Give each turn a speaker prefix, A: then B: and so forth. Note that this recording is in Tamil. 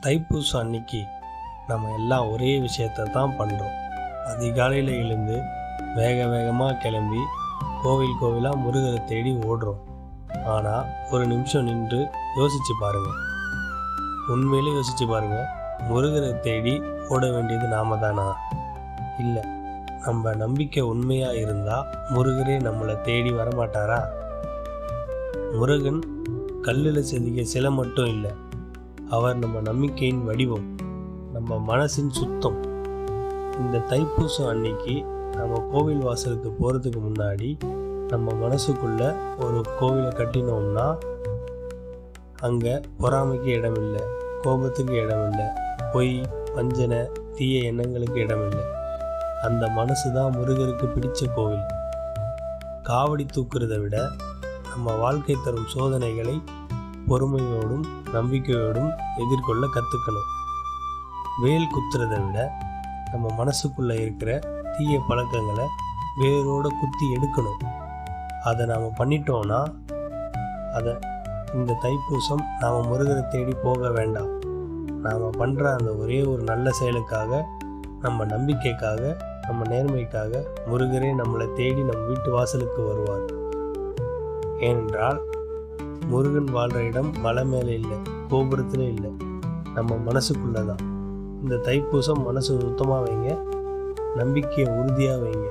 A: தைப்பூசம் அன்னைக்கு நம்ம எல்லாம் ஒரே விஷயத்தை தான் பண்ணுறோம். அதிகாலையில் எழுந்து வேக வேகமாக கிளம்பி கோவிலாக முருகரை தேடி ஓடுறோம். ஆனால் ஒரு நிமிஷம் நின்று யோசித்து பாருங்கள். உண்மையிலே யோசித்து பாருங்கள், முருகரை தேடி ஓட வேண்டியது நாம தானா? இல்லை. நம்ம நம்பிக்கை உண்மையாக இருந்தால் முருகரே நம்மளை தேடி வரமாட்டாரா? முருகன் கல்லில் செதுக்கிய சிலை மட்டும் இல்லை, அவர் நம்ம நம்பிக்கையின் வடிவம், நம்ம மனசின் சுத்தம். இந்த தைப்பூசம் அன்னைக்கு நம்ம கோவில் வாசலுக்கு போகிறதுக்கு முன்னாடி நம்ம மனசுக்குள்ள ஒரு கோவிலை கட்டினோம்னா அங்கே பொறாமைக்கு இடம் இல்லை, கோபத்துக்கு இடம் இல்லை, பொய் வஞ்சனை தீய எண்ணங்களுக்கு இடம் இல்லை. அந்த மனசு தான் முருகருக்கு பிடிச்ச கோவில். காவடி தூக்குறதை விட நம்ம வாழ்க்கை தரும் சோதனைகளை பொறுமையோடும் நம்பிக்கையோடும் எதிர்கொள்ள கற்றுக்கணும். வேல் குத்துறதை விட நம்ம மனசுக்குள்ளே இருக்கிற தீய பழக்கங்களை வேரோடு குத்தி எடுக்கணும். அதை நாம் பண்ணிட்டோன்னா இந்த தைப்பூசம் நாம் முருகரை தேடி போக வேண்டாம். நாம் பண்ணுற அந்த ஒரே ஒரு நல்ல செயலுக்காக, நம்ம நம்பிக்கைக்காக, நம்ம நேர்மைக்காக முருகரே நம்மளை தேடி நம் வீட்டு வாசலுக்கு வருவார். ஏனென்றால் முருகன் வாழ்கிற இடம் மலை மேலே இல்லை, கோபுரத்தில் இல்லை, நம்ம மனசுக்குள்ளே தான். இந்த தைப்பூசம் மனசு சுத்தமாக வைங்க, நம்பிக்கையை உறுதியாக வைங்க.